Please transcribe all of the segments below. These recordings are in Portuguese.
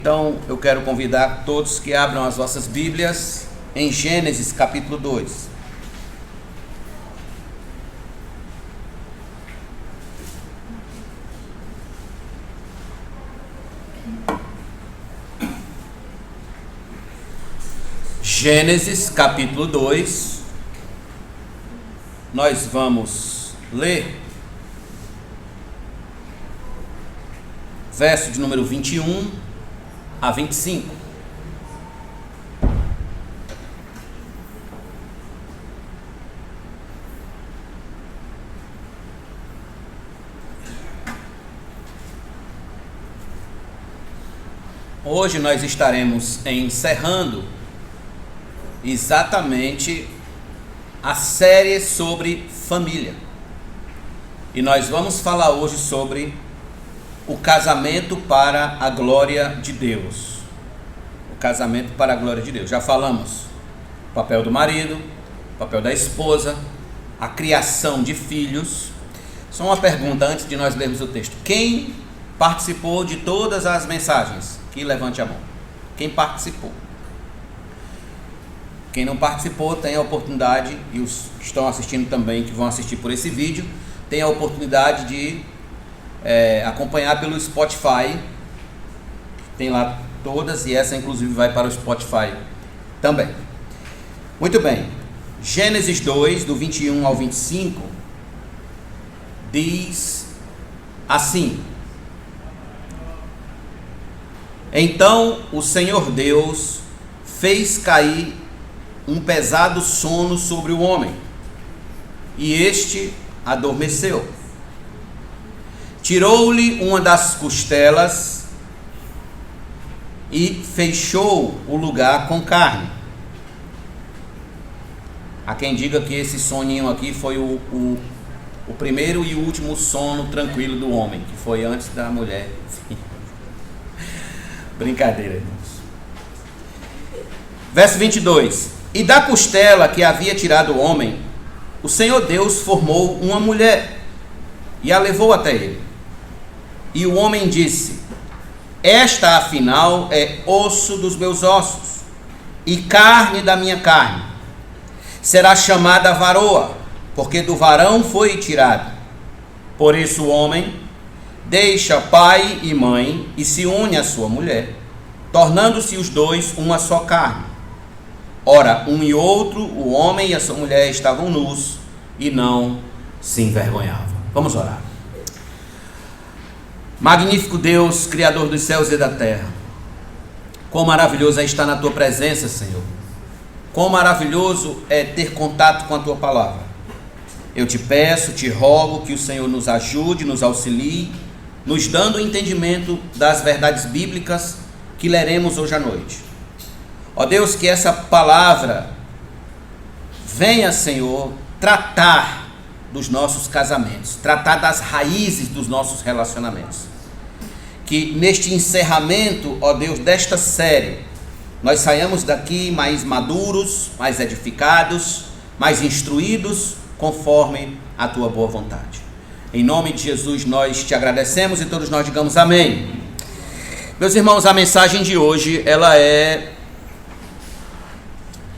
Então, eu quero convidar todos que abram as vossas Bíblias em Gênesis capítulo 2. Gênesis capítulo 2, nós vamos ler verso de número 21 a 25. Hoje nós estaremos encerrando exatamente a série sobre família. E nós vamos falar hoje sobre o casamento para a glória de Deus. O casamento para a glória de Deus. Já falamos o papel do marido, o papel da esposa, a criação de filhos. Só uma pergunta antes de nós lermos o texto. Quem participou de todas as mensagens? Que levante a mão. Quem participou? Quem não participou tem a oportunidade, e os que estão assistindo também, que vão assistir por esse vídeo, tem a oportunidade de acompanhar pelo Spotify. Tem lá todas, e essa inclusive vai para o Spotify também. Muito bem. Gênesis 2, do 21 ao 25, diz assim: Então o Senhor Deus fez cair um pesado sono sobre o homem, e este adormeceu. Tirou-lhe uma das costelas e fechou o lugar com carne. Há quem diga que esse soninho aqui foi o primeiro e o último sono tranquilo do homem, que foi antes da mulher. Brincadeira, irmãos. Verso 22. E da costela que havia tirado o homem, o Senhor Deus formou uma mulher e a levou até ele. E o homem disse: Esta afinal é osso dos meus ossos e carne da minha carne. Será chamada varoa, porque do varão foi tirado. Por isso o homem deixa pai e mãe e se une à sua mulher, tornando-se os dois uma só carne. Ora, um e outro, o homem e a sua mulher, estavam nus e não se envergonhavam. Vamos orar. Magnífico Deus, Criador dos céus e da terra, quão maravilhoso é estar na Tua presença, Senhor. Quão maravilhoso é ter contato com a Tua palavra. Eu te peço, te rogo que o Senhor nos ajude, nos auxilie, nos dando o entendimento das verdades bíblicas que leremos hoje à noite. Ó Deus, que essa palavra venha, Senhor, tratar dos nossos casamentos, tratar das raízes dos nossos relacionamentos. Que neste encerramento, ó Deus, desta série, nós saiamos daqui mais maduros, mais edificados, mais instruídos, conforme a Tua boa vontade. Em nome de Jesus nós te agradecemos e todos nós digamos amém. Meus irmãos, a mensagem de hoje, ela é,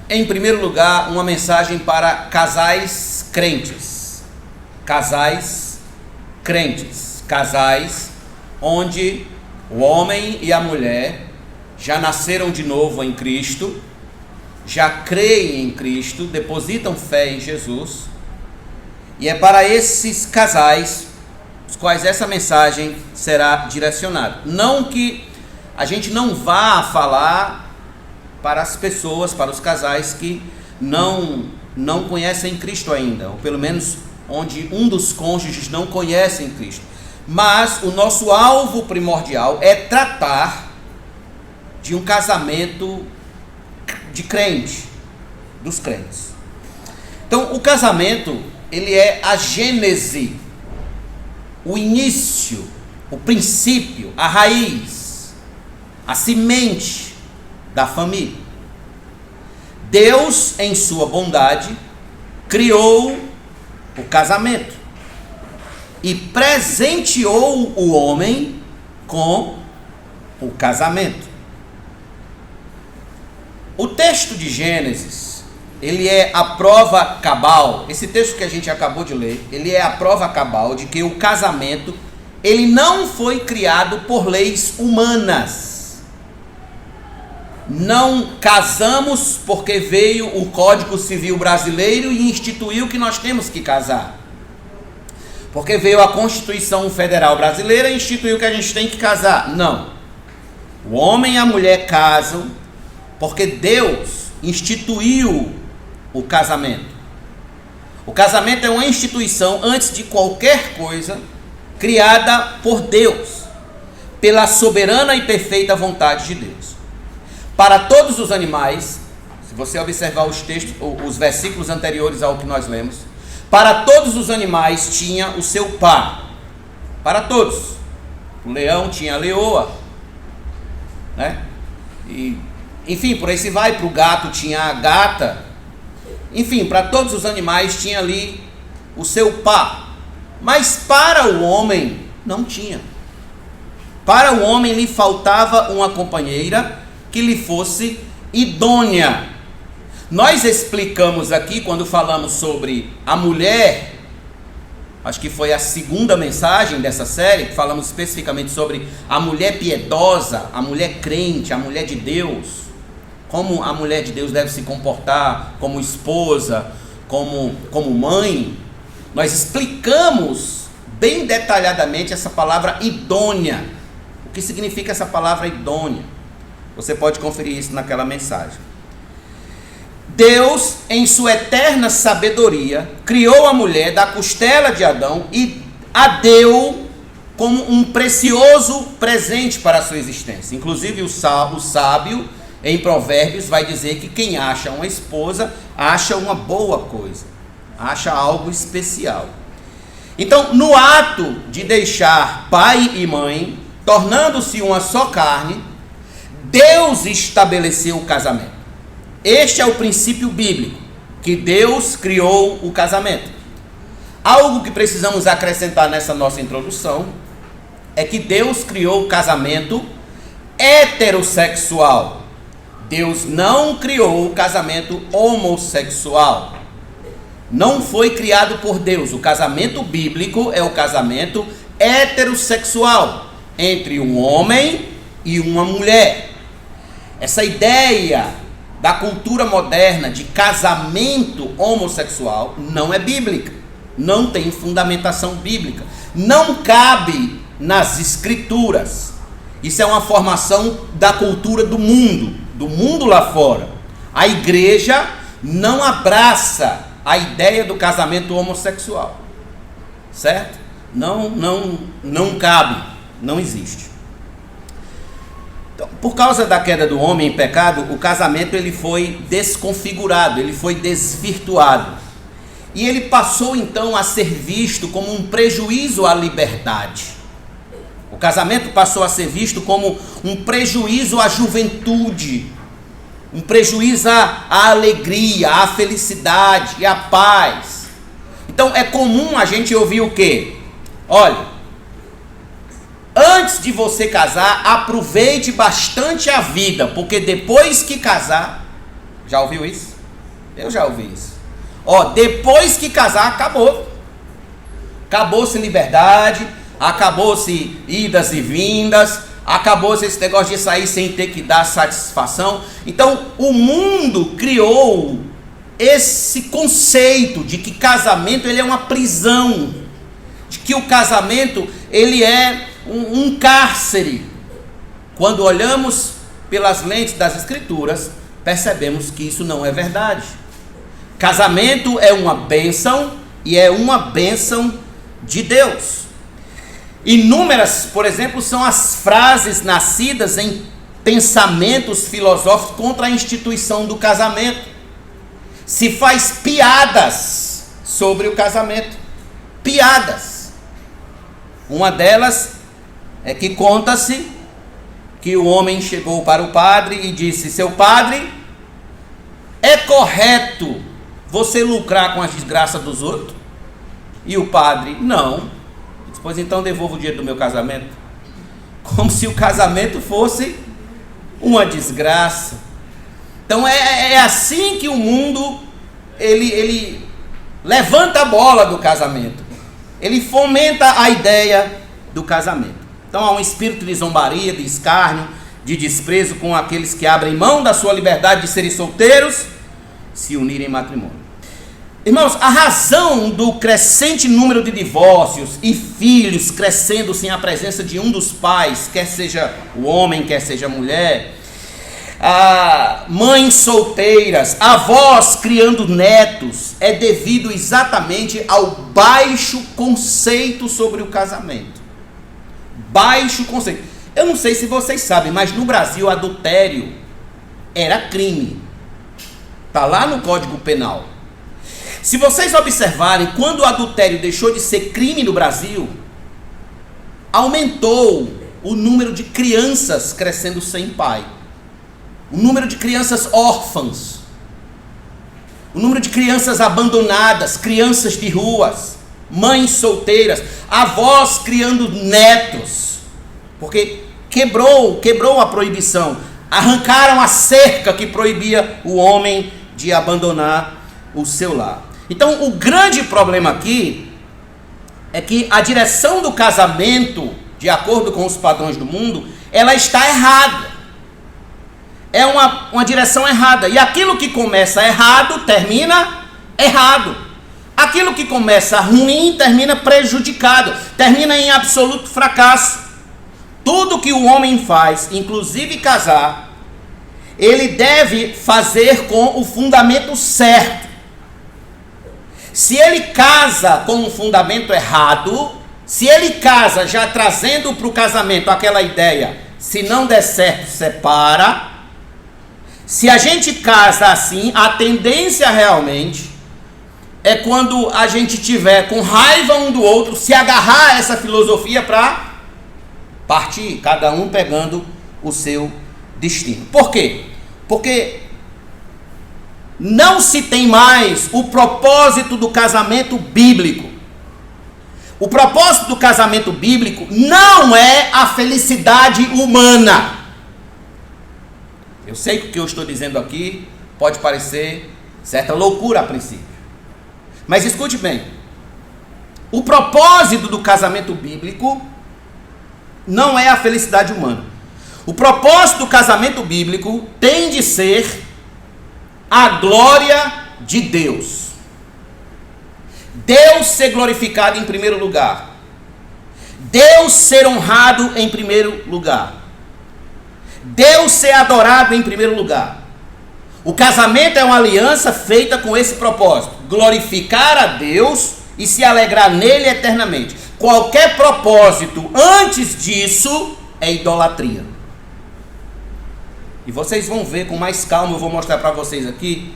em primeiro lugar, uma mensagem para casais crentes. Casais crentes. Casais onde o homem e a mulher já nasceram de novo em Cristo, já creem em Cristo, depositam fé em Jesus. E é para esses casais os quais essa mensagem será direcionada. Não que a gente não vá falar para as pessoas, para os casais que não conhecem Cristo ainda, ou pelo menos onde um dos cônjuges não conhece Cristo. Mas o nosso alvo primordial é tratar de um casamento de crente, dos crentes. Então, o casamento, ele é a gênese, o início, o princípio, a raiz, a semente da família. Deus, em sua bondade, criou o casamento e presenteou o homem com o casamento. O texto de Gênesis, ele é a prova cabal, esse texto que a gente acabou de ler, ele é a prova cabal de que o casamento, ele não foi criado por leis humanas. Não casamos porque veio o Código Civil brasileiro e instituiu que nós temos que casar. Porque veio a Constituição Federal Brasileira e instituiu que a gente tem que casar. Não. O homem e a mulher casam porque Deus instituiu o casamento. O casamento é uma instituição, antes de qualquer coisa, criada por Deus, pela soberana e perfeita vontade de Deus. Para todos os animais, se você observar os textos, os versículos anteriores ao que nós lemos, para todos os animais tinha o seu par. Para todos. O leão tinha a leoa, né? E, enfim, por aí se vai. Para o gato tinha a gata. Enfim, para todos os animais tinha ali o seu par. Mas para o homem não tinha. Para o homem lhe faltava uma companheira que lhe fosse idônea. Nós explicamos aqui, quando falamos sobre a mulher, acho que foi a segunda mensagem dessa série, que falamos especificamente sobre a mulher piedosa, a mulher crente, a mulher de Deus, como a mulher de Deus deve se comportar como esposa, como mãe. Nós explicamos bem detalhadamente essa palavra idônea. O que significa essa palavra idônea? Você pode conferir isso naquela mensagem. Deus, em sua eterna sabedoria, criou a mulher da costela de Adão e a deu como um precioso presente para a sua existência. Inclusive o sábio, em Provérbios, vai dizer que quem acha uma esposa, acha uma boa coisa, acha algo especial. Então, no ato de deixar pai e mãe, tornando-se uma só carne, Deus estabeleceu o casamento. Este é o princípio bíblico, que Deus criou o casamento. Algo que precisamos acrescentar nessa nossa introdução é que Deus criou o casamento heterossexual. Deus não criou o casamento homossexual. Não foi criado por Deus. O casamento bíblico é o casamento heterossexual entre um homem e uma mulher. Essa ideia da cultura moderna de casamento homossexual não é bíblica, não tem fundamentação bíblica, não cabe nas escrituras. Isso é uma formação da cultura do mundo lá fora. A igreja não abraça a ideia do casamento homossexual, certo? Não cabe, não existe. Então, por causa da queda do homem em pecado, o casamento ele foi desconfigurado, ele foi desvirtuado. E ele passou então a ser visto como um prejuízo à liberdade. O casamento passou a ser visto como um prejuízo à juventude, um prejuízo à alegria, à felicidade e à paz. Então é comum a gente ouvir o quê? Olha, antes de você casar, aproveite bastante a vida, porque depois que casar, já ouviu isso? Eu já ouvi isso. Depois que casar, acabou. Acabou-se liberdade, acabou-se idas e vindas, acabou-se esse negócio de sair sem ter que dar satisfação. Então, o mundo criou esse conceito de que casamento ele é uma prisão, de que o casamento ele é um cárcere. Quando olhamos pelas lentes das escrituras, percebemos que isso não é verdade. Casamento é uma bênção e é uma bênção de Deus. Inúmeras, por exemplo, são as frases nascidas em pensamentos filosóficos contra a instituição do casamento. Se faz piadas sobre o casamento. Piadas. Uma delas é que conta-se que o homem chegou para o padre e disse: seu padre, é correto você lucrar com as desgraças dos outros? E o padre: não. Pois então devolva o dinheiro do meu casamento. Como se o casamento fosse uma desgraça. Então é assim que o mundo ele levanta a bola do casamento. Ele fomenta a ideia do casamento. Então há um espírito de zombaria, de escárnio, de desprezo com aqueles que abrem mão da sua liberdade de serem solteiros, se unirem em matrimônio. Irmãos, a razão do crescente número de divórcios e filhos crescendo sem a presença de um dos pais, quer seja o homem, quer seja a mulher, mães solteiras, avós criando netos, é devido exatamente ao baixo conceito sobre o casamento. Baixo conceito. Eu não sei se vocês sabem, mas no Brasil adultério era crime. Está lá no Código Penal. Se vocês observarem, quando o adultério deixou de ser crime no Brasil, aumentou o número de crianças crescendo sem pai, o número de crianças órfãs, o número de crianças abandonadas, crianças de ruas, mães solteiras, avós criando netos, porque quebrou a proibição, arrancaram a cerca que proibia o homem de abandonar o seu lar. Então, o grande problema aqui é que a direção do casamento, de acordo com os padrões do mundo, ela está errada. É uma direção errada. E aquilo que começa errado, termina errado. Aquilo que começa ruim, termina prejudicado. Termina em absoluto fracasso. Tudo que o homem faz, inclusive casar, ele deve fazer com o fundamento certo. Se ele casa com um fundamento errado, se ele casa já trazendo para o casamento aquela ideia, se não der certo, separa. Se a gente casa assim, a tendência realmente é quando a gente tiver com raiva um do outro, se agarrar a essa filosofia para partir, cada um pegando o seu destino. Por quê? Porque não se tem mais o propósito do casamento bíblico. O propósito do casamento bíblico não é a felicidade humana. Eu sei que o que eu estou dizendo aqui pode parecer certa loucura a princípio. Mas escute bem. O propósito do casamento bíblico não é a felicidade humana. O propósito do casamento bíblico tem de ser a glória de Deus. Deus ser glorificado em primeiro lugar. Deus ser honrado em primeiro lugar. Deus ser adorado em primeiro lugar. O casamento é uma aliança feita com esse propósito: glorificar a Deus e se alegrar nele eternamente. Qualquer propósito antes disso é idolatria. E vocês vão ver com mais calma, eu vou mostrar para vocês aqui,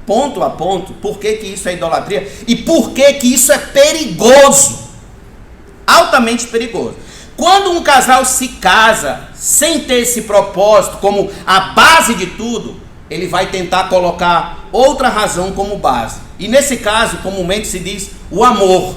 ponto a ponto, por que isso é idolatria e por que isso é perigoso, altamente perigoso. Quando um casal se casa sem ter esse propósito como a base de tudo, ele vai tentar colocar outra razão como base. E nesse caso, comumente se diz o amor.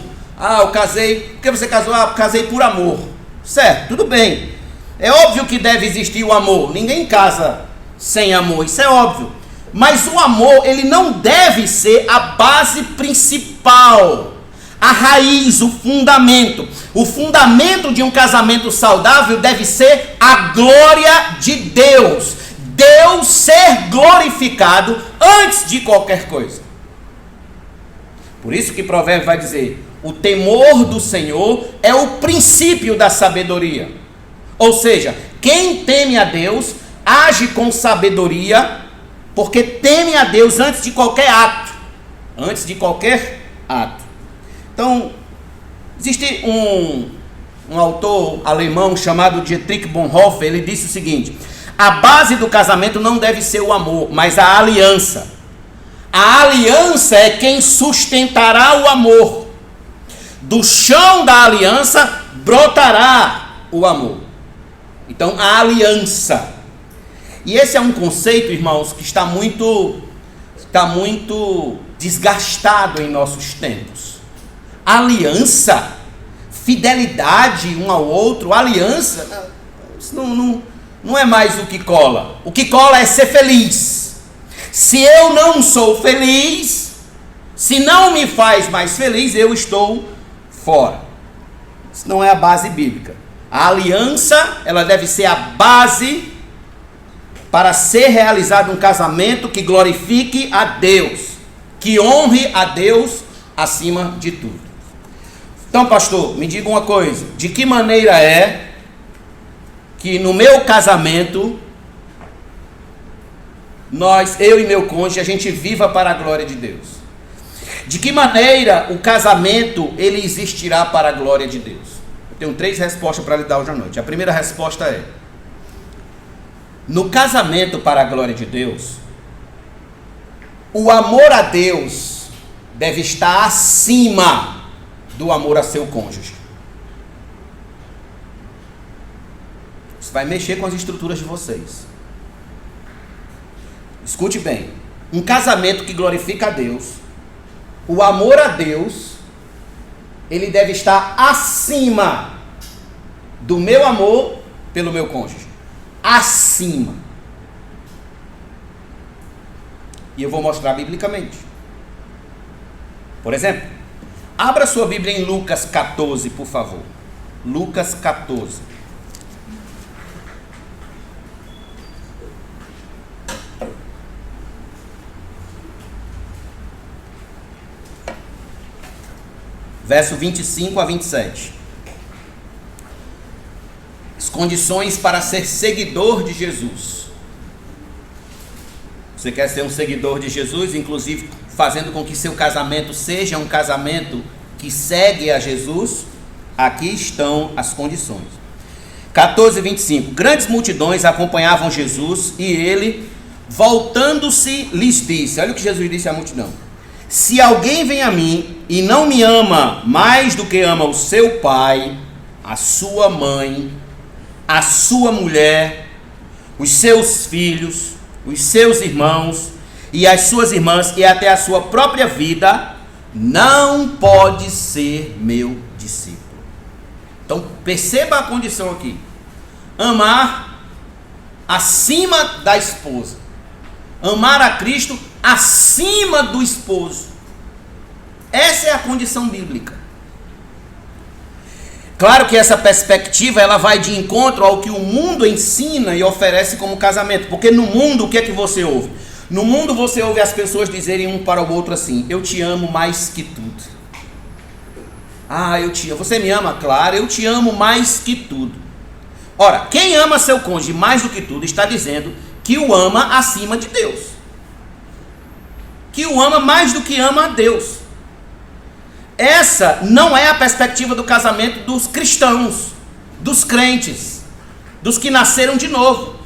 Eu casei, por que você casou? Casei por amor. Certo, tudo bem. É óbvio que deve existir o amor. Ninguém casa sem amor, isso é óbvio. Mas o amor, ele não deve ser a base principal, a raiz, o fundamento. O fundamento de um casamento saudável deve ser a glória de Deus. Deus ser glorificado antes de qualquer coisa. Por isso que Provérbios vai dizer: o temor do Senhor é o princípio da sabedoria. Ou seja, quem teme a Deus age com sabedoria, porque teme a Deus antes de qualquer ato. Antes de qualquer ato. Então, existe um autor alemão chamado Dietrich Bonhoeffer. Ele disse o seguinte: a base do casamento não deve ser o amor, mas a aliança. A aliança é quem sustentará o amor. Do chão da aliança brotará o amor. Então, a aliança. E esse é um conceito, irmãos, que está muito desgastado em nossos tempos. Aliança, fidelidade um ao outro, aliança, isso não é mais o que cola. O que cola é ser feliz. Se eu não sou feliz, se não me faz mais feliz, eu estou fora. Isso não é a base bíblica. A aliança, ela deve ser a base para ser realizado um casamento que glorifique a Deus, que honre a Deus acima de tudo. Então, pastor, me diga uma coisa: de que maneira é que no meu casamento, eu e meu cônjuge, a gente viva para a glória de Deus? De que maneira o casamento, ele existirá para a glória de Deus? Eu tenho 3 respostas para lhe dar hoje à noite. A primeira resposta é: no casamento para a glória de Deus, o amor a Deus deve estar acima do amor a seu cônjuge. Isso vai mexer com as estruturas de vocês. Escute bem: um casamento que glorifica a Deus, o amor a Deus, ele deve estar acima do meu amor pelo meu cônjuge. Acima. E eu vou mostrar biblicamente. Por exemplo, abra sua Bíblia em Lucas 14, por favor. Lucas 14. Verso 25 a 27. As condições para ser seguidor de Jesus. Você quer ser um seguidor de Jesus, inclusive fazendo com que seu casamento seja um casamento que segue a Jesus? Aqui estão as condições. 14, 25. Grandes multidões acompanhavam Jesus e ele, voltando-se, lhes disse. Olha o que Jesus disse à multidão: se alguém vem a mim e não me ama mais do que ama o seu pai, a sua mãe, a sua mulher, os seus filhos, os seus irmãos e as suas irmãs e até a sua própria vida, não pode ser meu discípulo. Então perceba a condição aqui: amar acima da esposa, amar a Cristo acima do esposo. Essa é a condição bíblica. Claro que essa perspectiva, ela vai de encontro ao que o mundo ensina e oferece como casamento. Porque no mundo, o que é que você ouve? No mundo você ouve as pessoas dizerem um para o outro assim: eu te amo mais que tudo. Ah, eu te amo. Você me ama? Claro, eu te amo mais que tudo. Ora, quem ama seu cônjuge mais do que tudo está dizendo que o ama acima de Deus, que o ama mais do que ama a Deus. Essa não é a perspectiva do casamento dos cristãos, dos crentes, dos que nasceram de novo.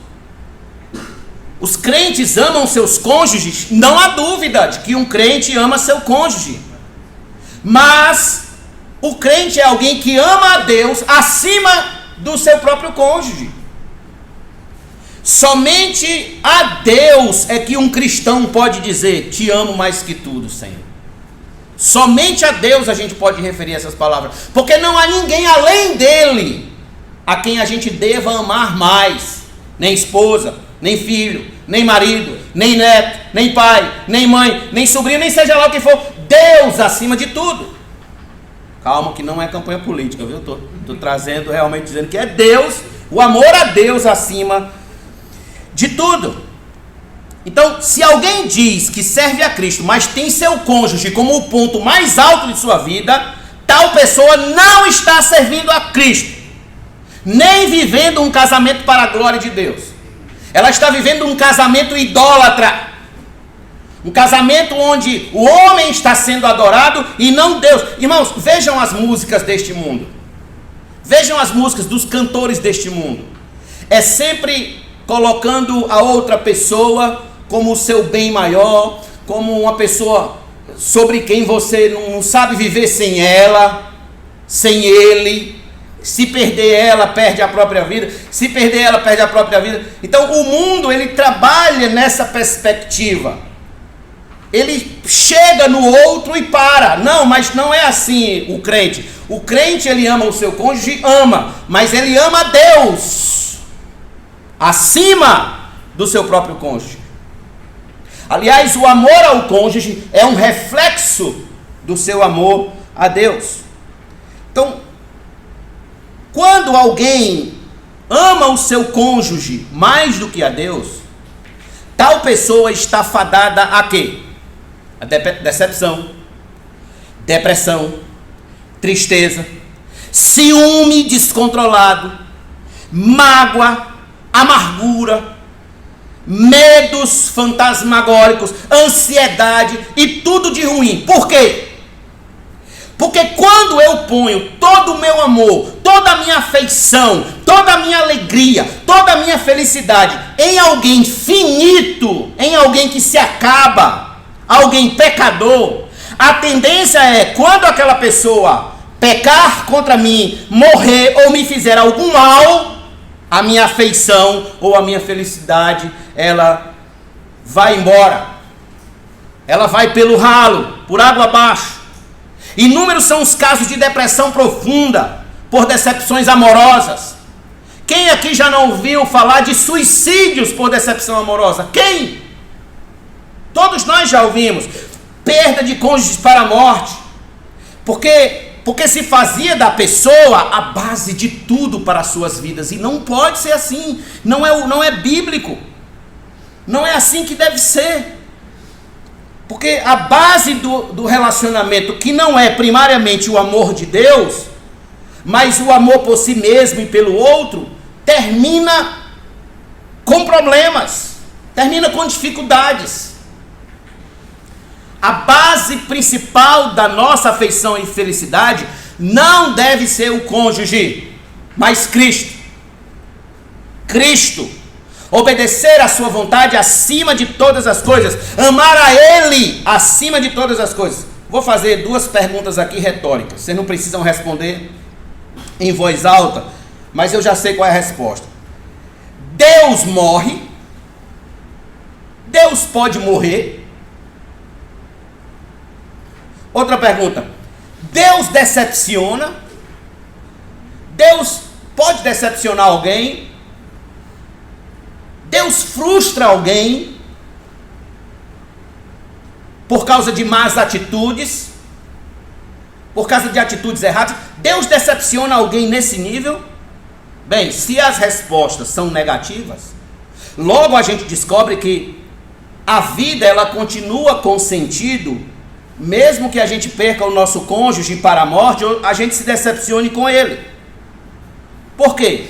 Os crentes amam seus cônjuges, não há dúvida de que um crente ama seu cônjuge. Mas o crente é alguém que ama a Deus acima do seu próprio cônjuge. Somente a Deus é que um cristão pode dizer: te amo mais que tudo, Senhor. Somente a Deus a gente pode referir essas palavras, porque não há ninguém além dele a quem a gente deva amar mais. Nem esposa, nem filho, nem marido, nem neto, nem pai, nem mãe, nem sobrinho, nem seja lá o que for. Deus acima de tudo. Calma que não é campanha política, viu? Estou trazendo realmente, dizendo que é Deus, o amor a Deus acima de tudo. Então, se alguém diz que serve a Cristo, mas tem seu cônjuge como o ponto mais alto de sua vida, tal pessoa não está servindo a Cristo, nem vivendo um casamento para a glória de Deus. Ela está vivendo um casamento idólatra, um casamento onde o homem está sendo adorado e não Deus. Irmãos, vejam as músicas deste mundo, vejam as músicas dos cantores deste mundo. É sempre colocando a outra pessoa como o seu bem maior, como uma pessoa sobre quem você não sabe viver sem ela, sem ele. Se perder ela, perde a própria vida. Se perder ela, perde a própria vida. Então o mundo, ele trabalha nessa perspectiva. Ele chega no outro e para. Não, mas não é assim o crente. O crente, ele ama o seu cônjuge, ama, mas ele ama a Deus acima do seu próprio cônjuge. Aliás, o amor ao cônjuge é um reflexo do seu amor a Deus. Então, quando alguém ama o seu cônjuge mais do que a Deus, tal pessoa está fadada a quê? A decepção, depressão, tristeza, ciúme descontrolado, mágoa, amargura, medos fantasmagóricos, ansiedade e tudo de ruim. Por quê? Porque quando eu ponho todo o meu amor, toda a minha afeição, toda a minha alegria, toda a minha felicidade em alguém finito, em alguém que se acaba, alguém pecador, a tendência é, quando aquela pessoa pecar contra mim, morrer ou me fizer algum mal, a minha afeição ou a minha felicidade, ela vai embora. Ela vai pelo ralo, por água abaixo. Inúmeros são os casos de depressão profunda por decepções amorosas. Quem aqui já não ouviu falar de suicídios por decepção amorosa? Quem? Todos nós já ouvimos. Perda de cônjuges para a morte. Porque se fazia da pessoa a base de tudo para as suas vidas. E não pode ser assim. Não é bíblico. Não é assim que deve ser. Porque a base do relacionamento, que não é primariamente o amor de Deus, mas o amor por si mesmo e pelo outro, termina com problemas, termina com dificuldades. A base principal da nossa afeição e felicidade não deve ser o cônjuge, mas Cristo. Cristo. Obedecer à sua vontade acima de todas as coisas. Amar a Ele acima de todas as coisas. Vou fazer 2 perguntas aqui retóricas. Vocês não precisam responder em voz alta, mas eu já sei qual é a resposta. Deus morre? Deus pode morrer? Outra pergunta. Deus decepciona? Deus pode decepcionar alguém? Deus frustra alguém por causa de más atitudes, por causa de atitudes erradas? Deus decepciona alguém nesse nível? Bem, se as respostas são negativas, logo a gente descobre que a vida ela continua com sentido, mesmo que a gente perca o nosso cônjuge para a morte, ou a gente se decepcione com ele. Por quê?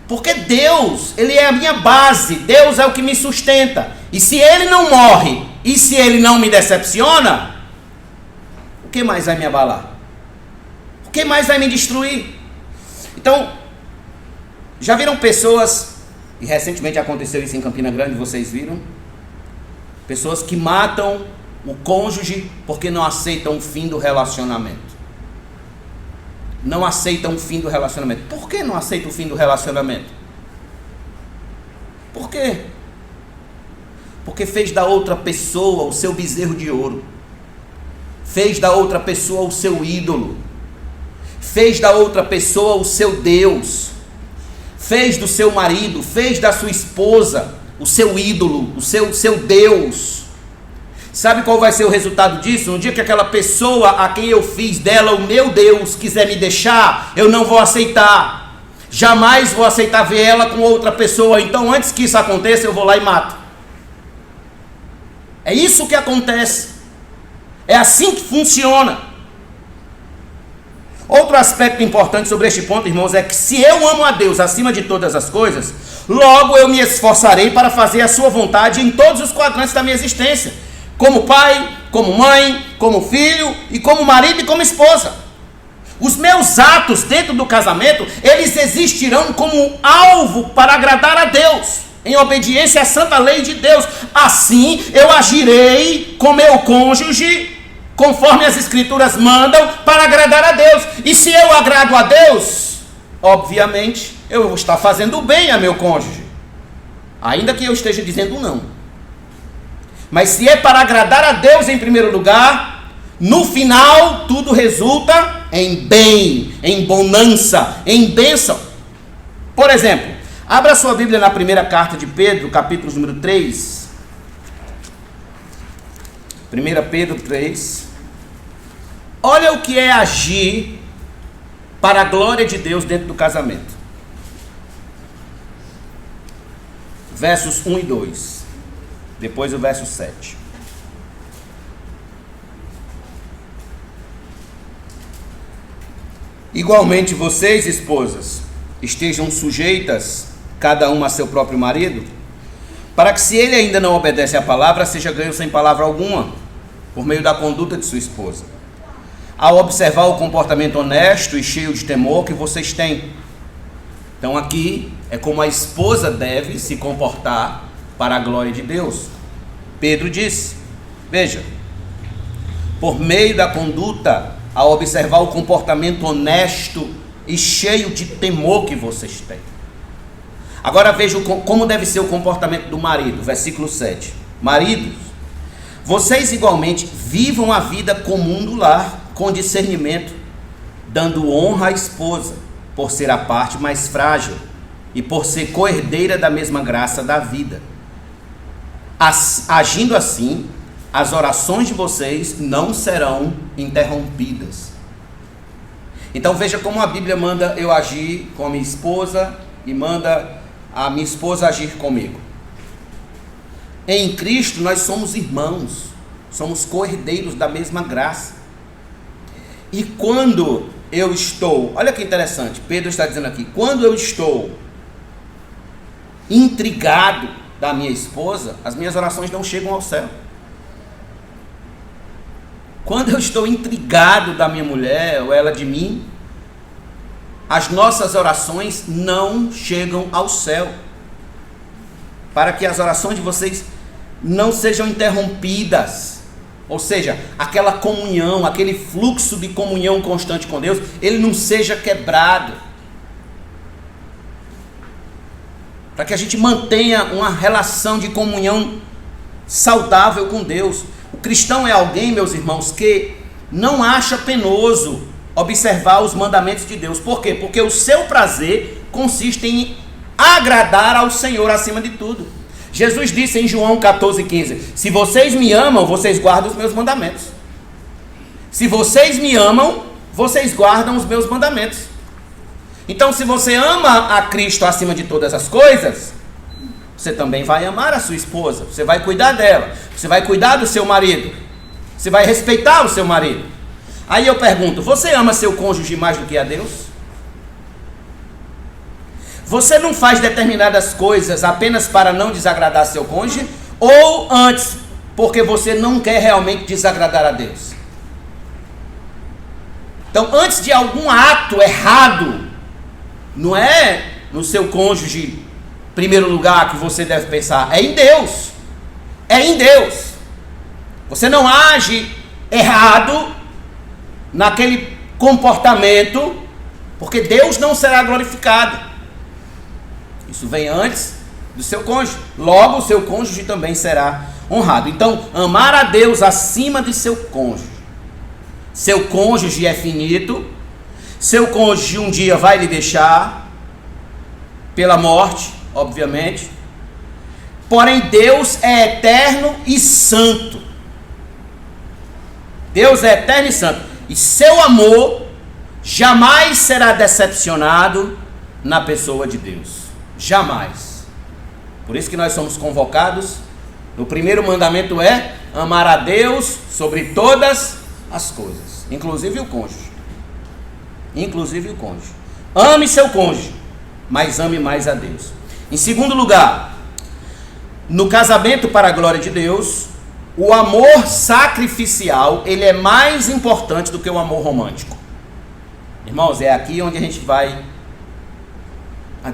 Porque Deus, Ele é a minha base, Deus é o que me sustenta. E se Ele não morre, e se Ele não me decepciona, o que mais vai me abalar? O que mais vai me destruir? Então, já viram pessoas, e recentemente aconteceu isso em Campina Grande, vocês viram? Pessoas que matam o cônjuge porque não aceitam o fim do relacionamento. Não aceitam o fim do relacionamento. Por que não aceitam o fim do relacionamento? Por quê? Porque fez da outra pessoa o seu bezerro de ouro. Fez da outra pessoa o seu ídolo. Fez da outra pessoa o seu Deus. Fez do seu marido, fez da sua esposa o seu ídolo, o seu Deus. Sabe qual vai ser o resultado disso? No dia que aquela pessoa a quem eu fiz dela o meu Deus quiser me deixar, eu não vou aceitar. Jamais vou aceitar ver ela com outra pessoa. Então, antes que isso aconteça, eu vou lá e mato. É isso que acontece. É assim que funciona. Outro aspecto importante sobre este ponto, irmãos, é que se eu amo a Deus acima de todas as coisas, logo eu me esforçarei para fazer a sua vontade em todos os quadrantes da minha existência. Como pai, como mãe, como filho e como marido e como esposa. Os meus atos dentro do casamento, eles existirão como alvo para agradar a Deus, em obediência à santa lei de Deus. Assim eu agirei com meu cônjuge, conforme as escrituras mandam, para agradar a Deus. E se eu agrado a Deus, obviamente, eu vou estar fazendo bem a meu cônjuge, ainda que eu esteja dizendo não. Mas se é para agradar a Deus em primeiro lugar, no final tudo resulta em bem, em bonança, em bênção. Por exemplo, abra sua Bíblia na primeira carta de Pedro, capítulo número 3. 1 Pedro 3. Olha o que é agir para a glória de Deus dentro do casamento. Versos 1 e 2. Depois o verso 7. Igualmente vocês, esposas, estejam sujeitas, cada uma a seu próprio marido, para que, se ele ainda não obedece à palavra, seja ganho sem palavra alguma, por meio da conduta de sua esposa, ao observar o comportamento honesto e cheio de temor que vocês têm. Então aqui é como a esposa deve se comportar para a glória de Deus. Pedro disse, veja, por meio da conduta, ao observar o comportamento honesto e cheio de temor que vocês têm. Agora vejam como deve ser o comportamento do marido, versículo 7. Maridos, vocês igualmente vivam a vida comum do lar, com discernimento, dando honra à esposa, por ser a parte mais frágil e por ser coerdeira da mesma graça da vida. Agindo assim, as orações de vocês não serão interrompidas. Então veja como a Bíblia manda eu agir com a minha esposa e manda a minha esposa agir comigo. Em Cristo nós somos irmãos, somos co-herdeiros da mesma graça. E quando eu estou, olha que interessante, Pedro está dizendo aqui, quando eu estou intrigado da minha esposa, as minhas orações não chegam ao céu. Quando eu estou intrigado da minha mulher ou ela de mim, as nossas orações não chegam ao céu. Para que as orações de vocês não sejam interrompidas. Ou seja, aquela comunhão, aquele fluxo de comunhão constante com Deus, ele não seja quebrado. Para que a gente mantenha uma relação de comunhão saudável com Deus. O cristão é alguém, meus irmãos, que não acha penoso observar os mandamentos de Deus. Por quê? Porque o seu prazer consiste em agradar ao Senhor acima de tudo. Jesus disse em João 14,15: se vocês me amam, vocês guardam os meus mandamentos. Se vocês me amam, vocês guardam os meus mandamentos. Então, se você ama a Cristo acima de todas as coisas, você também vai amar a sua esposa, você vai cuidar dela, você vai cuidar do seu marido, você vai respeitar o seu marido. Aí eu pergunto, você ama seu cônjuge mais do que a Deus? Você não faz determinadas coisas apenas para não desagradar seu cônjuge, ou antes, porque você não quer realmente desagradar a Deus? Então, antes de algum ato errado, não é no seu cônjuge primeiro lugar que você deve pensar, é em Deus. É em Deus. Você não age errado naquele comportamento, porque Deus não será glorificado. Isso vem antes do seu cônjuge. Logo, o seu cônjuge também será honrado. Então, amar a Deus acima de seu cônjuge. Seu cônjuge é finito. Seu cônjuge um dia vai lhe deixar pela morte, obviamente. Porém, Deus é eterno e santo. Deus é eterno e santo. E seu amor jamais será decepcionado na pessoa de Deus. Jamais. Por isso que nós somos convocados. O primeiro mandamento é amar a Deus sobre todas as coisas, inclusive o cônjuge. Inclusive o cônjuge. Ame seu cônjuge, mas ame mais a Deus. Em segundo lugar, no casamento para a glória de Deus, o amor sacrificial, ele é mais importante do que o amor romântico. Irmãos, é aqui onde a gente vai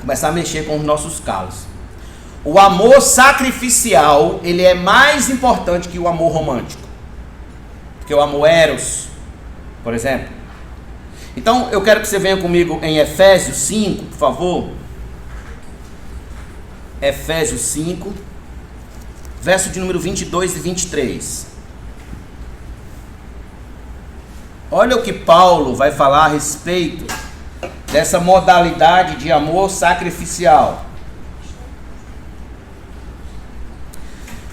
começar a mexer com os nossos calos. O amor sacrificial, ele é mais importante que o amor romântico. Que o amor eros, por exemplo. Então, eu quero que você venha comigo em Efésios 5, por favor. Efésios 5, verso de número 22 e 23. Olha o que Paulo vai falar a respeito dessa modalidade de amor sacrificial.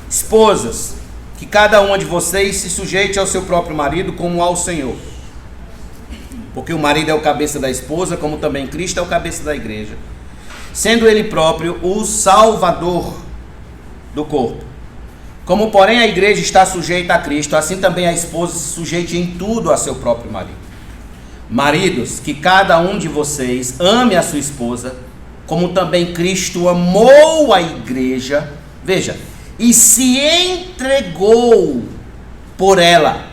Esposas, que cada uma de vocês se sujeite ao seu próprio marido como ao Senhor. Porque o marido é o cabeça da esposa, como também Cristo é o cabeça da igreja, sendo ele próprio o Salvador do corpo. Como, porém, a igreja está sujeita a Cristo, assim também a esposa se sujeite em tudo a seu próprio marido. Maridos, que cada um de vocês ame a sua esposa, como também Cristo amou a igreja, veja, e se entregou por ela.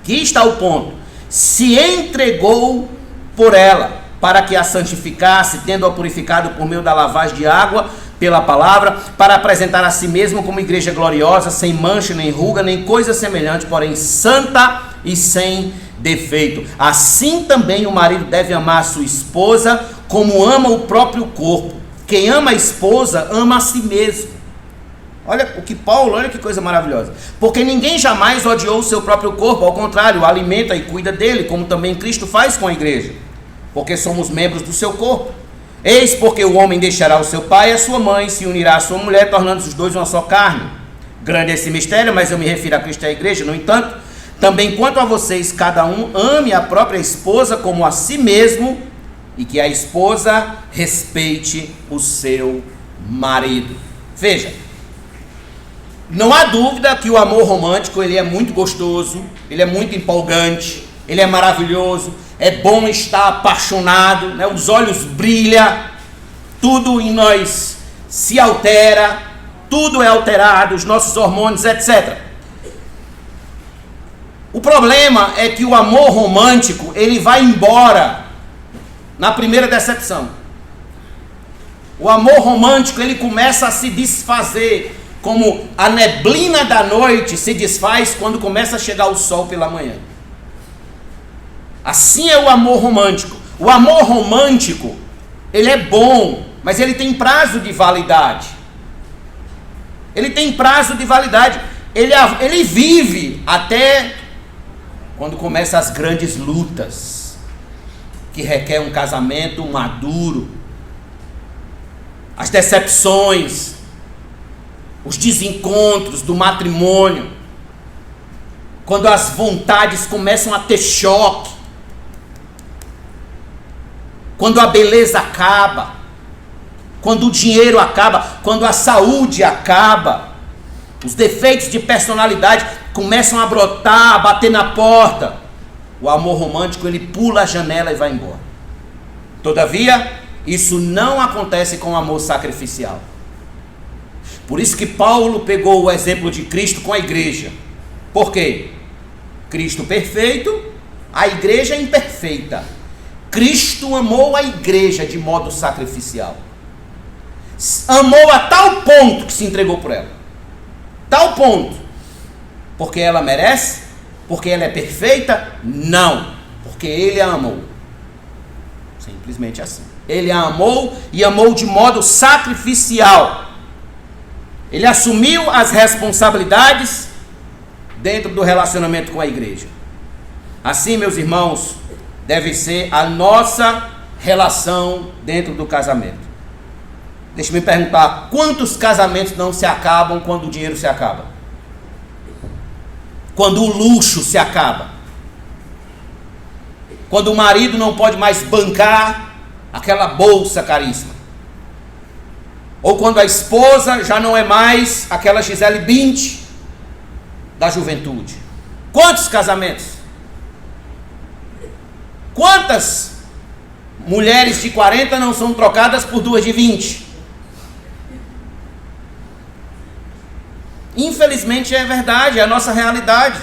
Aqui está o ponto. Se entregou por ela, para que a santificasse, tendo-a purificado por meio da lavagem de água pela palavra, para apresentar a si mesmo como igreja gloriosa, sem mancha, nem ruga, nem coisa semelhante, porém santa e sem defeito. Assim também o marido deve amar a sua esposa como ama o próprio corpo. Quem ama a esposa, ama a si mesmo. Olha o que Paulo, olha que coisa maravilhosa. Porque ninguém jamais odiou o seu próprio corpo, ao contrário, o alimenta e cuida dele, como também Cristo faz com a igreja, porque somos membros do seu corpo. Eis porque o homem deixará o seu pai e a sua mãe, se unirá à sua mulher, tornando os dois uma só carne. Grande é esse mistério, mas eu me refiro a Cristo e à igreja. No entanto, também quanto a vocês, cada um ame a própria esposa como a si mesmo, e que a esposa respeite o seu marido. Veja, não há dúvida que o amor romântico, ele é muito gostoso, ele é muito empolgante, ele é maravilhoso, é bom estar apaixonado, né? Os olhos brilham, tudo em nós se altera, tudo é alterado, os nossos hormônios, etc. O problema é que o amor romântico, ele vai embora na primeira decepção. O amor romântico, ele começa a se desfazer, como a neblina da noite se desfaz quando começa a chegar o sol pela manhã. Assim é o amor romântico. O amor romântico, ele é bom, mas ele tem prazo de validade. Ele tem prazo de validade. Ele vive até quando começam as grandes lutas, que requer um casamento maduro, as decepções, os desencontros do matrimônio, quando as vontades começam a ter choque, quando a beleza acaba, quando o dinheiro acaba, quando a saúde acaba, os defeitos de personalidade começam a brotar, a bater na porta. O amor romântico, ele pula a janela e vai embora. Todavia, isso não acontece com o amor sacrificial. Por isso que Paulo pegou o exemplo de Cristo com a igreja. Por quê? Cristo perfeito, a igreja imperfeita. Cristo amou a igreja de modo sacrificial. Amou a tal ponto que se entregou por ela. Tal ponto. Porque ela merece? Porque ela é perfeita? Não. Porque ele a amou. Simplesmente assim. Ele a amou e amou de modo sacrificial. Ele assumiu as responsabilidades dentro do relacionamento com a igreja. Assim, meus irmãos, deve ser a nossa relação dentro do casamento. Deixa eu me perguntar, quantos casamentos não se acabam quando o dinheiro se acaba? Quando o luxo se acaba? Quando o marido não pode mais bancar aquela bolsa caríssima? Ou quando a esposa já não é mais aquela Gisele Bündchen da juventude? Quantos casamentos? Quantas mulheres de 40 não são trocadas por duas de 20? Infelizmente é verdade, é a nossa realidade.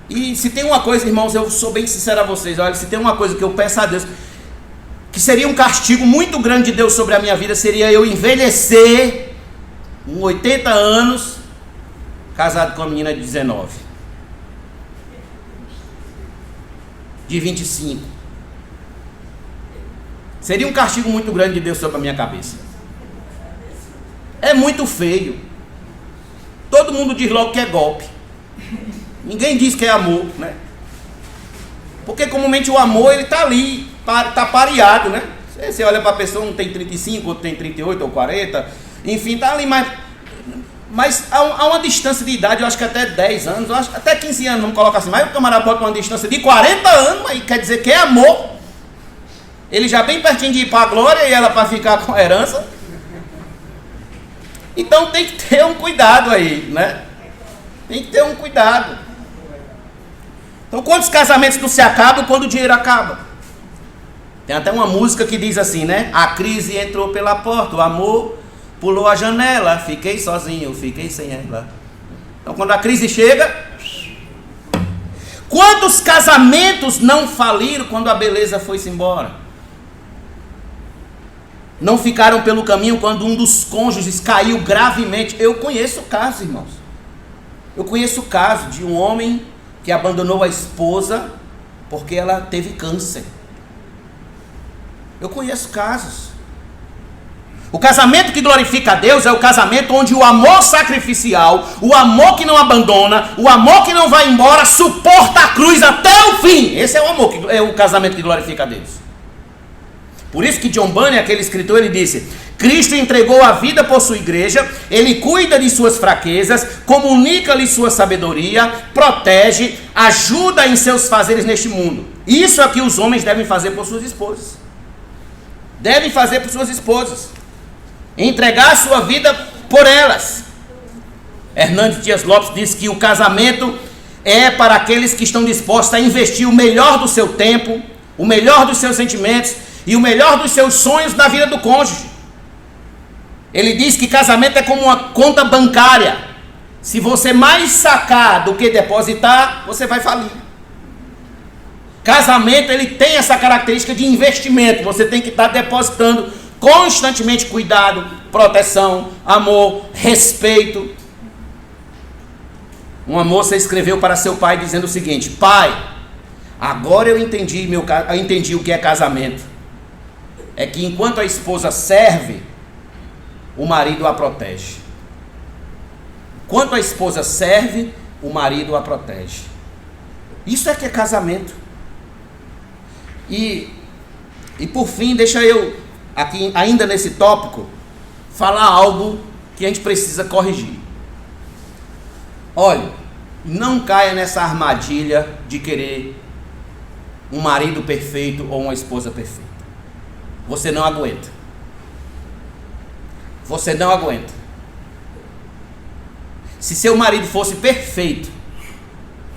E se tem uma coisa, irmãos, eu sou bem sincero a vocês, olha, se tem uma coisa que eu peço a Deus, que seria um castigo muito grande de Deus sobre a minha vida, seria eu envelhecer com 80 anos, casado com uma menina de 19, de 25. Seria um castigo muito grande de Deus sobre a minha cabeça. É muito feio. Todo mundo diz logo que é golpe. Ninguém diz que é amor, né? Porque comumente o amor, ele está ali, está pareado, né? Você olha para a pessoa, um tem 35, outro tem 38 ou 40, enfim, está ali, mas Mas há uma distância de idade, eu acho que até 10 anos, eu acho, até 15 anos, vamos colocar assim. Mas o camarada bota uma distância de 40 anos, aí quer dizer que é amor. Ele já bem pertinho de ir para a glória e ela para ficar com a herança. Então tem que ter um cuidado aí, né? Tem que ter um cuidado. Então quantos casamentos não se acabam quando o dinheiro acaba? Tem até uma música que diz assim, né? A crise entrou pela porta, o amor pulou a janela, fiquei sozinho, fiquei sem ela. Então quando a crise chega... Quantos casamentos não faliram quando a beleza foi-se embora? Não ficaram pelo caminho quando um dos cônjuges caiu gravemente. Eu conheço casos, irmãos. Eu conheço o caso de um homem que abandonou a esposa porque ela teve câncer. Eu conheço casos. O casamento que glorifica a Deus é o casamento onde o amor sacrificial, o amor que não abandona, o amor que não vai embora, suporta a cruz até o fim. Esse é o amor, é o casamento que glorifica a Deus. Por isso que John Bunyan, aquele escritor, ele disse: Cristo entregou a vida por sua igreja, ele cuida de suas fraquezas, comunica-lhe sua sabedoria, protege, ajuda em seus fazeres neste mundo. Isso é o que os homens devem fazer por suas esposas. Devem fazer por suas esposas. Entregar a sua vida por elas. Hernandes Dias Lopes diz que o casamento é para aqueles que estão dispostos a investir o melhor do seu tempo, o melhor dos seus sentimentos e o melhor dos seus sonhos na vida do cônjuge. Ele diz que casamento é como uma conta bancária. Se você mais sacar do que depositar, você vai falir. Casamento, ele tem essa característica de investimento. Você tem que estar depositando constantemente cuidado, proteção, amor, respeito. Uma moça escreveu para seu pai dizendo o seguinte: pai, agora eu entendi o que é casamento. É que enquanto a esposa serve, o marido a protege. Enquanto a esposa serve, o marido a protege. Isso é que é casamento. E por fim, deixa eu, aqui ainda nesse tópico, falar algo que a gente precisa corrigir. Olha, não caia nessa armadilha de querer um marido perfeito ou uma esposa perfeita. Você não aguenta. Você não aguenta. Se seu marido fosse perfeito,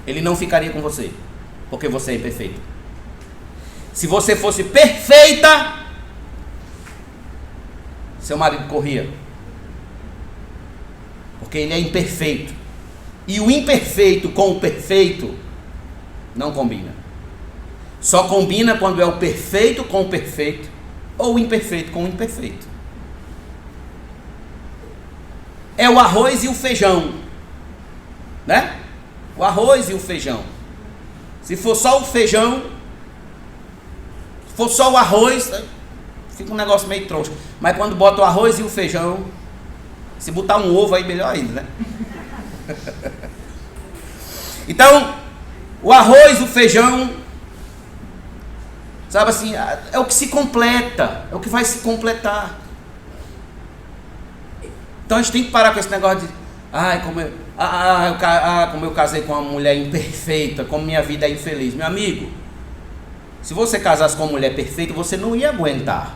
ele não ficaria com você, porque você é imperfeito. Se você fosse perfeita, seu marido corria, porque ele é imperfeito. E o imperfeito com o perfeito não combina. Só combina quando é o perfeito com o perfeito, ou o imperfeito com o imperfeito. É o arroz e o feijão, né? O arroz e o feijão. Se for só o feijão, se for só o arroz, fica um negócio meio troncho. Mas quando bota o arroz e o feijão, se botar um ovo aí, melhor ainda, né? Então, o arroz, o feijão, sabe assim, é o que se completa, é o que vai se completar. Então a gente tem que parar com esse negócio de como eu casei com uma mulher imperfeita, como minha vida é infeliz. Meu amigo, se você casasse com uma mulher perfeita, você não ia aguentar.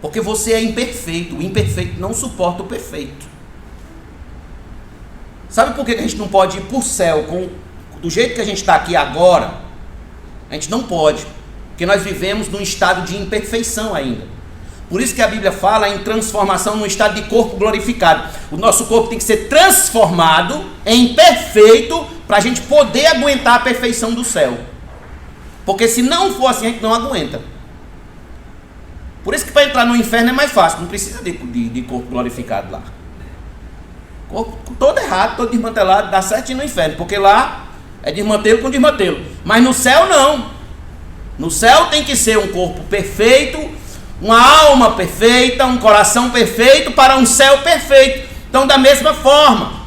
Porque você é imperfeito. O imperfeito não suporta o perfeito. Sabe por que a gente não pode ir para o céu do jeito que a gente está aqui agora? A gente não pode, porque nós vivemos num estado de imperfeição ainda. Por isso que a Bíblia fala em transformação num estado de corpo glorificado. O nosso corpo tem que ser transformado em perfeito para a gente poder aguentar a perfeição do céu. Porque se não for assim, a gente não aguenta. Por isso que para entrar no inferno é mais fácil, não precisa de corpo glorificado lá. Corpo todo errado, todo desmantelado, dá certo ir no inferno, porque lá é desmantelo com desmantelo. Mas no céu não. No céu tem que ser um corpo perfeito, uma alma perfeita, um coração perfeito para um céu perfeito. Então, da mesma forma,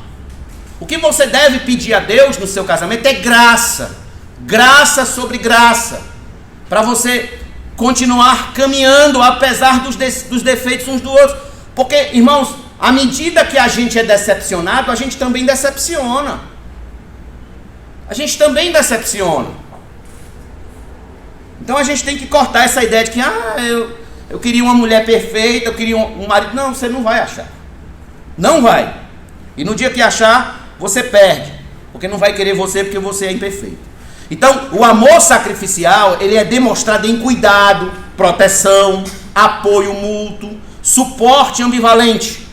o que você deve pedir a Deus no seu casamento é graça. Graça sobre graça. Para você continuar caminhando apesar dos defeitos uns do outro. Porque, irmãos, à medida que a gente é decepcionado, a gente também decepciona. A gente também decepciona. Então a gente tem que cortar essa ideia de que eu queria uma mulher perfeita, eu queria um marido. Não, você não vai achar. Não vai. E no dia que achar, você perde. Porque não vai querer você porque você é imperfeito. Então, o amor sacrificial, ele é demonstrado em cuidado, proteção, apoio mútuo, suporte ambivalente.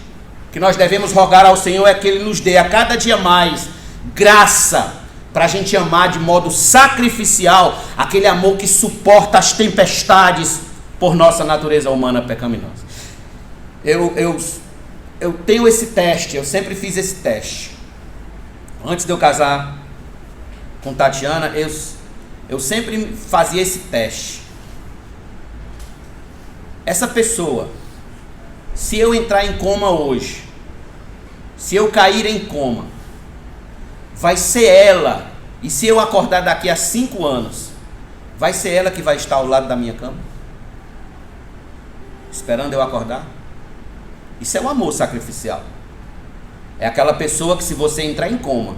O que nós devemos rogar ao Senhor é que Ele nos dê a cada dia mais graça para a gente amar de modo sacrificial, aquele amor que suporta as tempestades por nossa natureza humana pecaminosa. Eu tenho esse teste, eu sempre fiz esse teste. Antes de eu casar com Tatiana, eu sempre fazia esse teste. Essa pessoa, se eu entrar em coma hoje, se eu cair em coma, vai ser ela, e se eu acordar daqui a 5 anos, vai ser ela que vai estar ao lado da minha cama? Esperando eu acordar? Isso é um amor sacrificial. É aquela pessoa que, se você entrar em coma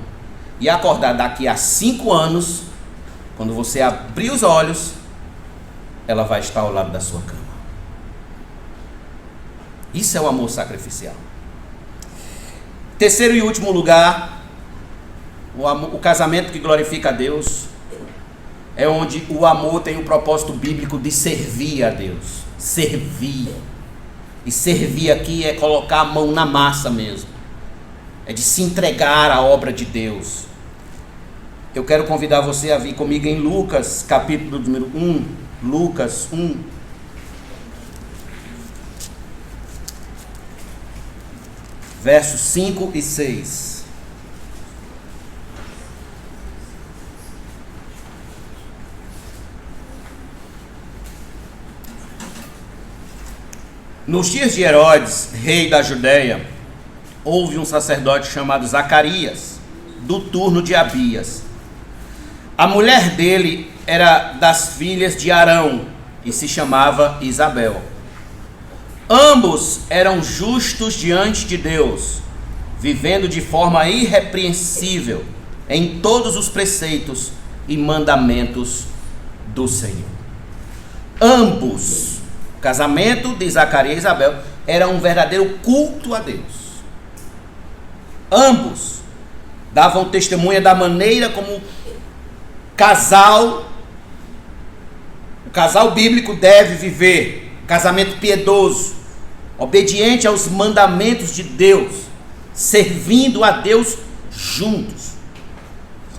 e acordar daqui a 5 anos, quando você abrir os olhos, ela vai estar ao lado da sua cama. Isso é o amor sacrificial. Terceiro e último lugar, o casamento que glorifica a Deus é onde o amor tem o propósito bíblico de servir a Deus. Servir. E servir aqui é colocar a mão na massa mesmo. É de se entregar à obra de Deus. Eu quero convidar você a vir comigo em Lucas, capítulo número 1. Lucas 1. Versos 5 e 6. Nos dias de Herodes, rei da Judéia, houve um sacerdote chamado Zacarias, do turno de Abias. A mulher dele era das filhas de Arão e se chamava Isabel. Ambos eram justos diante de Deus, vivendo de forma irrepreensível em todos os preceitos e mandamentos do Senhor. Ambos, o casamento de Zacarias e Isabel, era um verdadeiro culto a Deus. Ambos davam testemunha da maneira como o casal bíblico deve viver. Casamento piedoso, obediente aos mandamentos de Deus, servindo a Deus juntos.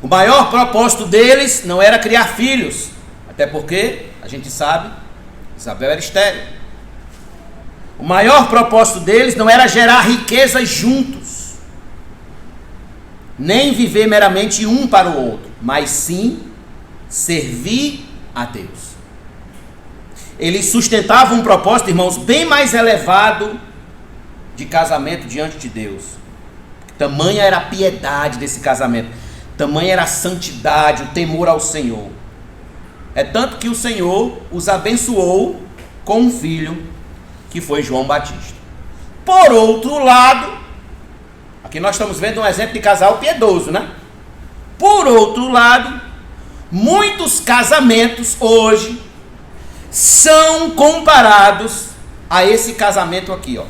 O maior propósito deles não era criar filhos, até porque, a gente sabe, Isabel era estéril. O maior propósito deles não era gerar riquezas juntos, nem viver meramente um para o outro, mas sim servir a Deus. Eles sustentavam um propósito, irmãos, bem mais elevado de casamento diante de Deus. Tamanha era a piedade desse casamento, tamanha era a santidade, o temor ao Senhor. É tanto que o Senhor os abençoou com um filho, que foi João Batista. Por outro lado, aqui nós estamos vendo um exemplo de casal piedoso, né? Por outro lado, muitos casamentos hoje são comparados a esse casamento aqui, ó.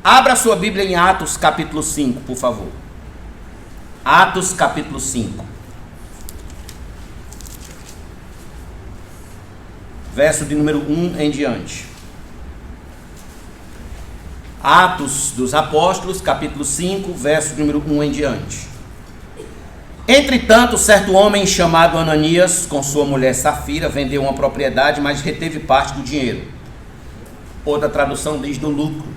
Abra sua Bíblia em Atos capítulo 5, por favor. Atos capítulo 5. Verso de número 1 em diante. Atos dos Apóstolos, capítulo 5, verso de número 1 em diante. Entretanto, certo homem chamado Ananias, com sua mulher Safira, vendeu uma propriedade, mas reteve parte do dinheiro. Outra tradução diz do lucro.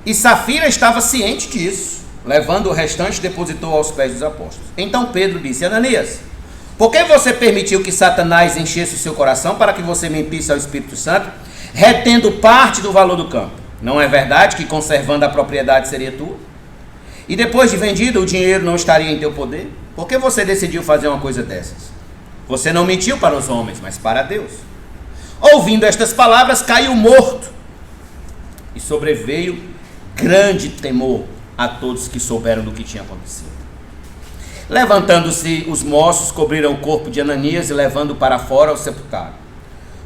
E Safira estava ciente disso. Levando o restante, depositou aos pés dos apóstolos. Então Pedro disse: Ananias, por que você permitiu que Satanás enchesse o seu coração para que você mentisse ao Espírito Santo, retendo parte do valor do campo? Não é verdade que conservando a propriedade seria tua? E depois de vendido, o dinheiro não estaria em teu poder? Por que você decidiu fazer uma coisa dessas? Você não mentiu para os homens, mas para Deus. Ouvindo estas palavras, caiu morto. E sobreveio grande temor a todos que souberam do que tinha acontecido. Levantando-se os moços, cobriram o corpo de Ananias e levando-o para fora, o sepultaram.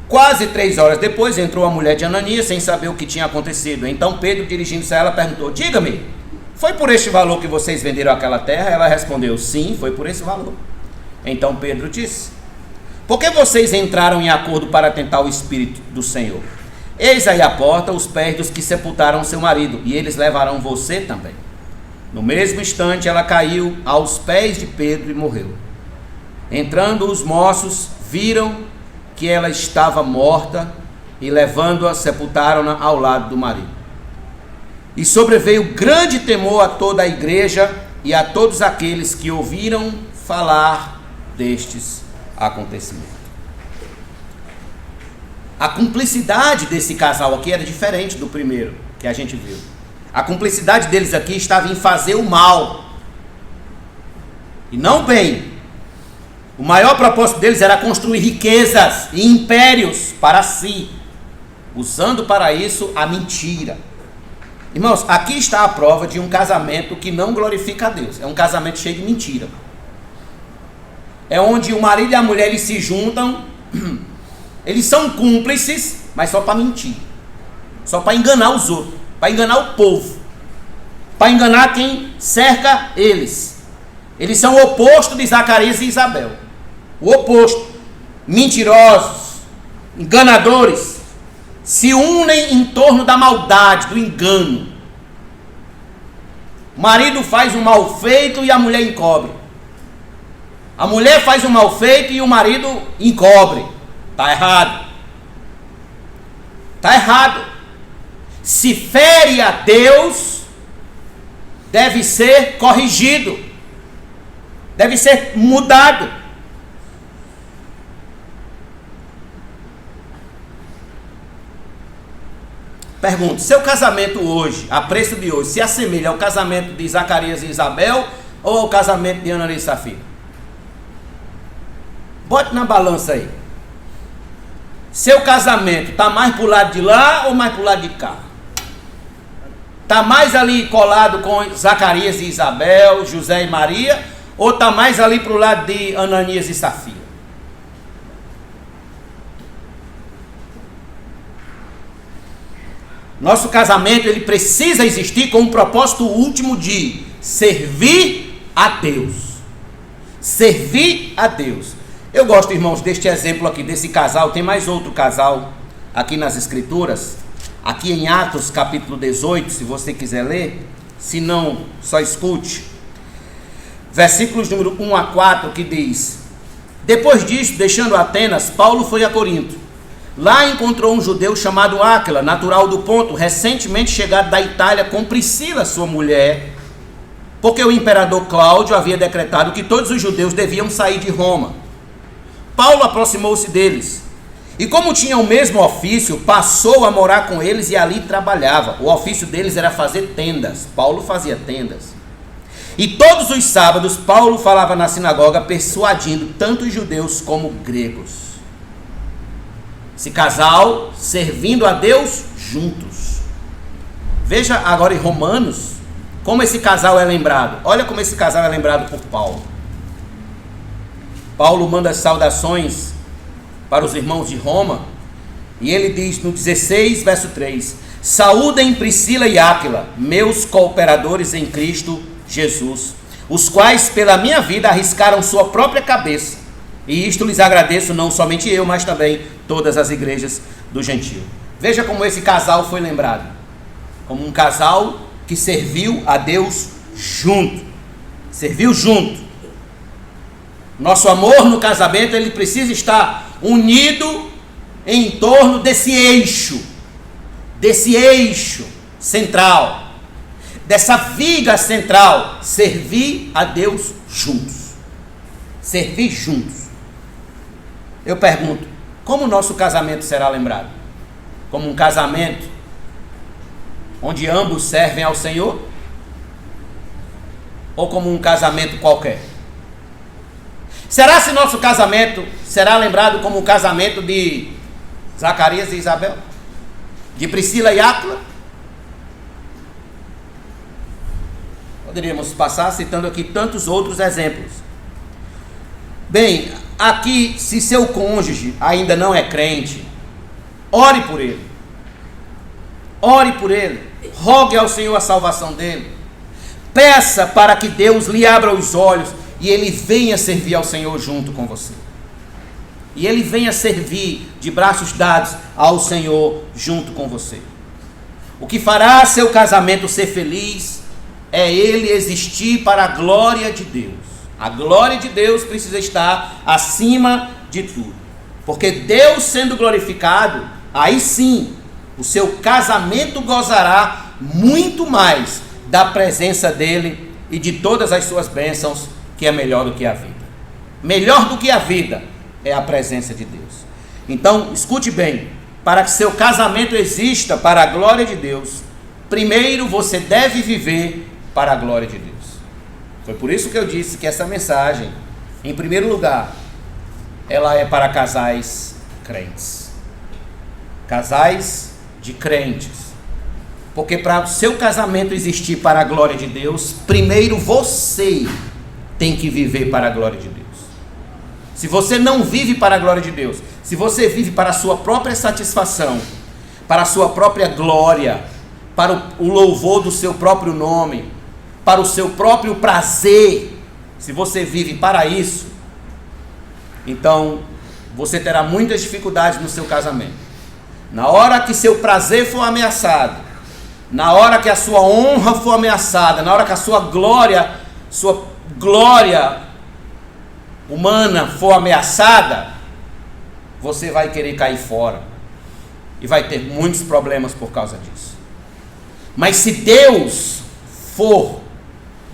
Quase 3 horas depois entrou a mulher de Ananias sem saber o que tinha acontecido. Então Pedro, dirigindo-se a ela, perguntou: diga-me, foi por este valor que vocês venderam aquela terra? Ela respondeu: sim, foi por esse valor. Então Pedro disse: por que vocês entraram em acordo para tentar o Espírito do Senhor? Eis aí à porta os pés dos que sepultaram seu marido, e eles levarão você também. No mesmo instante ela caiu aos pés de Pedro e morreu. Entrando os moços, viram que ela estava morta, e levando-a, sepultaram-na ao lado do marido. E sobreveio grande temor a toda a igreja e a todos aqueles que ouviram falar destes acontecimentos. A cumplicidade desse casal aqui era diferente do primeiro que a gente viu. A cumplicidade deles aqui estava em fazer o mal e não o bem. O maior propósito deles era construir riquezas e impérios para si, usando para isso a mentira. Irmãos, aqui está a prova de um casamento que não glorifica a Deus. É um casamento cheio de mentira. É onde o marido e a mulher eles se juntam, eles são cúmplices, mas só para mentir, só para enganar os outros, para enganar o povo, para enganar quem cerca eles. Eles são o oposto de Zacarias e Isabel. O oposto. Mentirosos, enganadores, se unem em torno da maldade, do engano. O marido faz um mal feito e a mulher encobre. A mulher faz um mal feito e o marido encobre. Está errado. Está errado. Se fere a Deus, deve ser corrigido, deve ser mudado. Pergunto: seu casamento hoje, a preço de hoje, se assemelha ao casamento de Zacarias e Isabel ou ao casamento de Ananias e Safira? Bote na balança aí. Seu casamento está mais para o lado de lá ou mais para o lado de cá? Está mais ali colado com Zacarias e Isabel, José e Maria, ou está mais ali para o lado de Ananias e Safira? Nosso casamento ele precisa existir com um propósito último de servir a Deus. Servir a Deus. Eu gosto, irmãos, deste exemplo aqui, desse casal. Tem mais outro casal aqui nas Escrituras, aqui em Atos capítulo 18, se você quiser ler, se não, só escute. Versículos número 1 a 4, que diz: depois disso, deixando Atenas, Paulo foi a Corinto. Lá encontrou um judeu chamado Áquila, natural do Ponto, recentemente chegado da Itália com Priscila, sua mulher, porque o imperador Cláudio havia decretado que todos os judeus deviam sair de Roma. Paulo aproximou-se deles, e como tinha o mesmo ofício, passou a morar com eles e ali trabalhava. O ofício deles era fazer tendas. Paulo fazia tendas. E todos os sábados Paulo falava na sinagoga, persuadindo tanto os judeus como gregos. Esse casal servindo a Deus juntos. Veja agora em Romanos como esse casal é lembrado. Olha como esse casal é lembrado por Paulo. Paulo manda saudações para os irmãos de Roma, e ele diz no 16, verso 3: saúdem Priscila e Áquila, meus cooperadores em Cristo Jesus, os quais pela minha vida arriscaram sua própria cabeça, e isto lhes agradeço, não somente eu, mas também todas as igrejas do gentio. Veja como esse casal foi lembrado, como um casal que serviu a Deus junto, serviu junto. Nosso amor no casamento, ele precisa estar unido em torno desse eixo central, dessa viga central, servir a Deus juntos, servir juntos. Eu pergunto, como o nosso casamento será lembrado? Como um casamento onde ambos servem ao Senhor? Ou como um casamento qualquer? Será se nosso casamento será lembrado como o casamento de Zacarias e Isabel? De Priscila e Áquila? Poderíamos passar citando aqui tantos outros exemplos. Bem, aqui, se seu cônjuge ainda não é crente, ore por ele. Ore por ele. Rogue ao Senhor a salvação dele. Peça para que Deus lhe abra os olhos e ele venha servir ao Senhor junto com você. E ele venha servir de braços dados ao Senhor junto com você. O que fará seu casamento ser feliz é ele existir para a glória de Deus. A glória de Deus precisa estar acima de tudo. Porque Deus sendo glorificado, aí sim, o seu casamento gozará muito mais da presença dele e de todas as suas bênçãos, que é melhor do que a vida. Melhor do que a vida é a presença de Deus. Então, escute bem, para que seu casamento exista para a glória de Deus, primeiro você deve viver para a glória de Deus. Foi por isso que eu disse que essa mensagem, em primeiro lugar, ela é para casais crentes. Casais de crentes. Porque para o seu casamento existir para a glória de Deus, primeiro você tem que viver para a glória de Deus. Se você não vive para a glória de Deus, se você vive para a sua própria satisfação, para a sua própria glória, para o louvor do seu próprio nome, para o seu próprio prazer, se você vive para isso, então você terá muitas dificuldades no seu casamento. Na hora que seu prazer for ameaçado, na hora que a sua honra for ameaçada, na hora que a sua glória humana for ameaçada, você vai querer cair fora e vai ter muitos problemas por causa disso. Mas se Deus for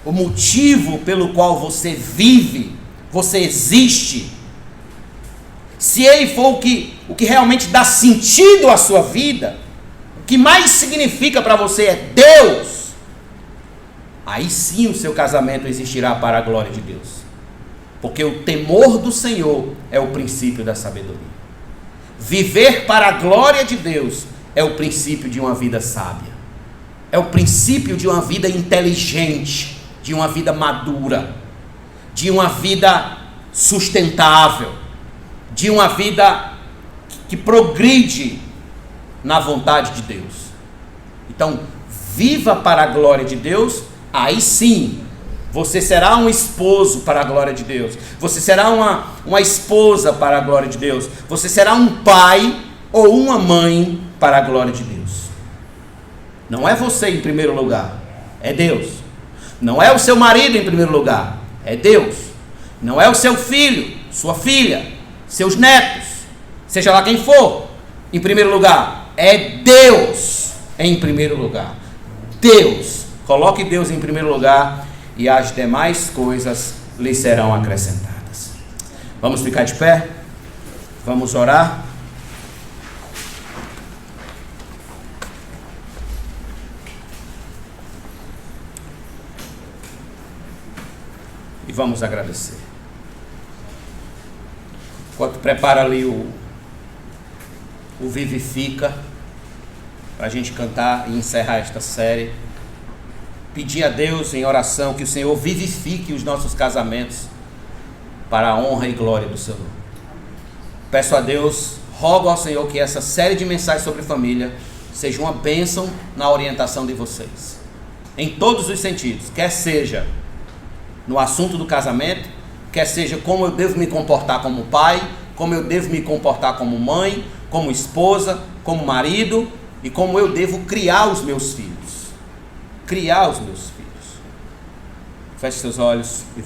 o motivo pelo qual você vive, você existe, se Ele for o que realmente dá sentido à sua vida, o que mais significa para você é Deus, aí sim o seu casamento existirá para a glória de Deus. Porque o temor do Senhor é o princípio da sabedoria. Viver para a glória de Deus é o princípio de uma vida sábia. É o princípio de uma vida inteligente, de uma vida madura, de uma vida sustentável, de uma vida que progride na vontade de Deus. Então, viva para a glória de Deus, aí sim você será um esposo para a glória de Deus. Você será uma esposa para a glória de Deus. Você será um pai ou uma mãe para a glória de Deus. Não é você em primeiro lugar, é Deus. Não é o seu marido em primeiro lugar, é Deus. Não é o seu filho, sua filha, seus netos, seja lá quem for, em primeiro lugar, é Deus em primeiro lugar. Deus. Coloque Deus em primeiro lugar e as demais coisas lhe serão acrescentadas. Vamos ficar de pé? Vamos orar? E vamos agradecer. Enquanto prepara ali o Vivifica, para a gente cantar e encerrar esta série, pedir a Deus em oração que o Senhor vivifique os nossos casamentos para a honra e glória do Senhor. Peço a Deus, rogo ao Senhor que essa série de mensagens sobre família seja uma bênção na orientação de vocês, em todos os sentidos, quer seja no assunto do casamento, quer seja como eu devo me comportar como pai, como eu devo me comportar como mãe, como esposa, como marido, e como eu devo criar os meus filhos. Criar os meus filhos. Feche seus olhos e vamos.